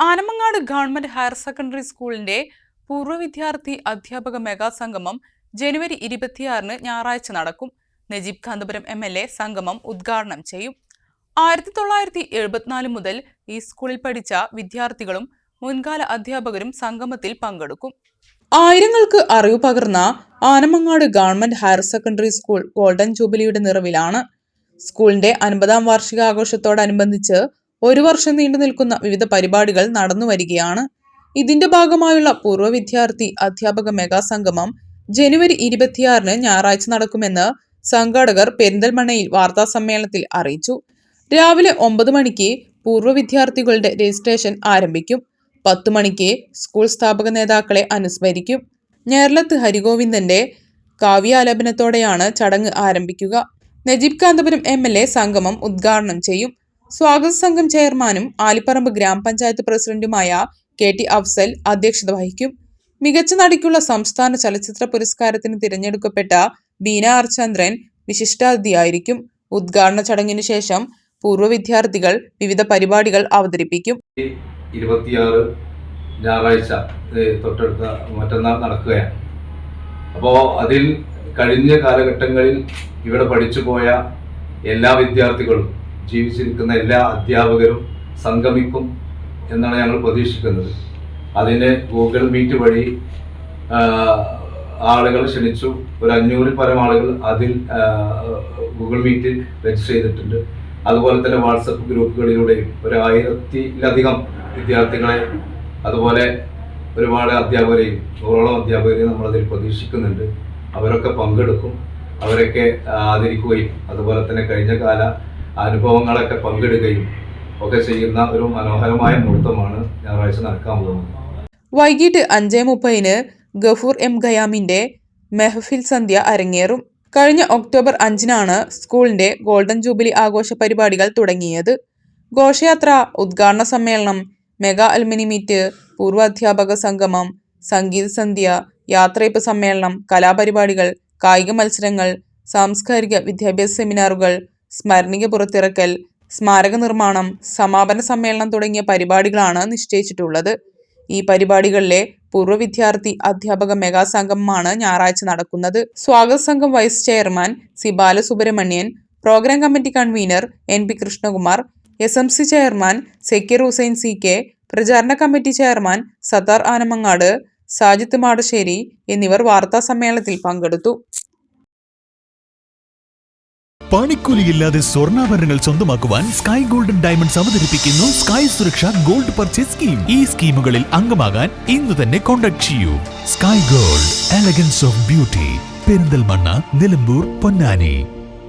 Anamangad government higher secondary സ്കൂളിന്റെ പൂർവ്വ വിദ്യാർത്ഥി അധ്യാപക മെഗാ സംഗമം ജനുവരി 26 ഞായറാഴ്ച നടക്കും. നജീബ് കാന്തപുരം MLA സംഗമം ഉദ്ഘാടനം ചെയ്യും. 1974 മുതൽ ഈ സ്കൂളിൽ പഠിച്ച വിദ്യാർത്ഥികളും മുൻകാല അധ്യാപകരും സംഗമത്തിൽ പങ്കെടുക്കും. ആയിരങ്ങൾക്ക് അറിവ് പകർന്ന Anamangad government higher secondary school golden ജൂബിലിയുടെ നിറവിലാണ്. സ്കൂളിന്റെ 50ാം വാർഷികാഘോഷത്തോടനുബന്ധിച്ച് ഒരു വർഷം നീണ്ടു നിൽക്കുന്ന വിവിധ പരിപാടികൾ നടന്നു വരികയാണ്. ഇതിന്റെ ഭാഗമായുള്ള പൂർവ്വ വിദ്യാർത്ഥി അധ്യാപക മെഗാ സംഗമം ജനുവരി 26 ഞായറാഴ്ച നടക്കുമെന്ന് സംഘാടകർ പെരിന്തൽമണ്ണയിൽ വാർത്താ സമ്മേളനത്തിൽ അറിയിച്ചു. രാവിലെ 9 മണിക്ക് പൂർവ്വ വിദ്യാർത്ഥികളുടെ രജിസ്ട്രേഷൻ ആരംഭിക്കും. 10 മണിക്ക് സ്കൂൾ സ്ഥാപക നേതാക്കളെ അനുസ്മരിക്കും. ഞേർലത്ത് ഹരിഗോവിന്ദന്റെ കാവ്യാലാപനത്തോടെയാണ് ചടങ്ങ് ആരംഭിക്കുക. നജീബ് കാന്തപുരം MLA സംഗമം ഉദ്ഘാടനം ചെയ്യും. സ്വാഗത സംഘം ചെയർമാനും ആലിപ്പറമ്പ് ഗ്രാമപഞ്ചായത്ത് പ്രസിഡന്റുമായ KT അഫ്സൽ അധ്യക്ഷത വഹിക്കും. മികച്ച നടിക്കുള്ള സംസ്ഥാന ചലച്ചിത്ര പുരസ്കാരത്തിന് തിരഞ്ഞെടുക്കപ്പെട്ട ബീന R. ചന്ദ്രൻ വിശിഷ്ടാതിഥിയായിരിക്കും. ഉദ്ഘാടന ചടങ്ങിനു ശേഷം പൂർവ്വ വിദ്യാർത്ഥികൾ വിവിധ പരിപാടികൾ അവതരിപ്പിക്കും. 26 ഞായറാഴ്ച തൊട്ടടുത്ത മറ്റന്നാൾ നടക്കുകയാണ്. അപ്പോൾ അതിൽ കഴിഞ്ഞ കാലഘട്ടങ്ങളിൽ ഇവിടെ പഠിച്ചു പോയ എല്ലാ വിദ്യാർത്ഥികളും ജീവിച്ചിരിക്കുന്ന എല്ലാ അധ്യാപകരും സംഗമിക്കും എന്നാണ് ഞങ്ങൾ പ്രതീക്ഷിക്കുന്നത്. അതിന് ഗൂഗിൾ മീറ്റ് വഴി ആളുകൾ ക്ഷണിച്ചു. ഒരു 500-ൽ പരം ആളുകൾ അതിൽ ഗൂഗിൾ മീറ്റിൽ രജിസ്റ്റർ ചെയ്തിട്ടുണ്ട്. അതുപോലെ തന്നെ വാട്സപ്പ് ഗ്രൂപ്പുകളിലൂടെയും ഒരു 1000-ലധികം വിദ്യാർത്ഥികളെ അതുപോലെ ഒരുപാട് അധ്യാപകരെയും 100ഓളം അധ്യാപകരെയും നമ്മളതിൽ പ്രതീക്ഷിക്കുന്നുണ്ട്. അവരൊക്കെ പങ്കെടുക്കും. അവരൊക്കെ ആദരിക്കുകയും അതുപോലെ തന്നെ കഴിഞ്ഞ കാല അനുഭവങ്ങളൊക്കെ പങ്കിടുകയും ഒക്കെ ചെയ്യുന്ന ഒരു മനോഹരമായ മുഹൂർത്തമാണ് ഞായറാഴ്ച നടക്കാൻ പോകുന്നത്. വൈകിട്ട് 5:30 ഗഫൂർ M. ഖയാമിന്റെ മെഹഫിൽ സന്ധ്യ അരങ്ങേറും. കഴിഞ്ഞ ഒക്ടോബർ 5 സ്കൂളിന്റെ ഗോൾഡൻ ജൂബിലി ആഘോഷ പരിപാടികൾ തുടങ്ങിയത്. ഘോഷയാത്ര, ഉദ്ഘാടന സമ്മേളനം, മെഗാ അൽമിനി മീറ്റ്, പൂർവ്വ അധ്യാപക സംഗമം, സംഗീത സന്ധ്യ, യാത്രയപ്പ് സമ്മേളനം, കലാപരിപാടികൾ, കായിക മത്സരങ്ങൾ, സാംസ്കാരിക വിദ്യാഭ്യാസ സെമിനാറുകൾ, സ്മരണിക പുറത്തിറക്കൽ, സ്മാരക നിർമ്മാണം, സമാപന സമ്മേളനം തുടങ്ങിയ പരിപാടികളാണ് നിശ്ചയിച്ചിട്ടുള്ളത്. ഈ പരിപാടികളിലെ പൂർവ്വ വിദ്യാർത്ഥി അധ്യാപക മെഗാ സംഗമമാണ് ഞായറാഴ്ച നടക്കുന്നത്. സ്വാഗത സംഘം vice chairman C Balasubramanian, programme committee convener NP Krishnakumar, SMC chairman Zakir Hussain CK, പ്രചാരണ കമ്മിറ്റി ചെയർമാൻ സത്താർ ആനമങ്ങാട്, സാജിത്ത് മാടശ്ശേരി എന്നിവർ വാർത്താ സമ്മേളനത്തിൽ പങ്കെടുത്തു. പണിക്കൂലിയില്ലാതെ സ്വർണ്ണാഭരണങ്ങൾ സ്വന്തമാക്കുവാൻ സ്കൈ ഗോൾഡൻ ഡയമണ്ട്സ് അവതരിപ്പിക്കുന്നു sky Suraksha gold purchase scheme. ഈ സ്കീമുകളിൽ അംഗമാകാൻ ഇന്ന് തന്നെ കോൺടാക്ട് ചെയ്യൂ. Sky gold, elegance of beauty, Perinthalmanna, Nilambur, Ponnani.